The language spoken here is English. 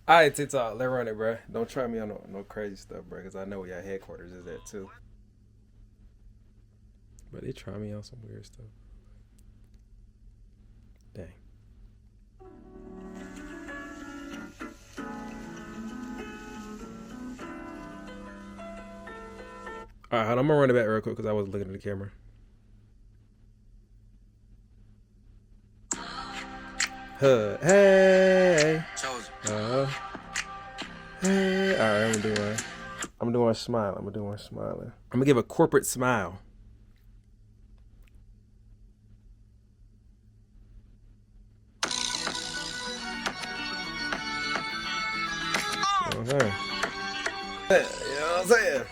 All right, TikTok, let's run it, bro. Don't try me on no crazy stuff, bro, because I know where your headquarters is at too. But they try me on some weird stuff. Dang. All right, I'm gonna run it back real quick because I wasn't looking at the camera. Hey. Hey. All right, I'm doing a smile. I'm doing smiling. I'm gonna give a corporate smile. Okay. You know what I'm saying?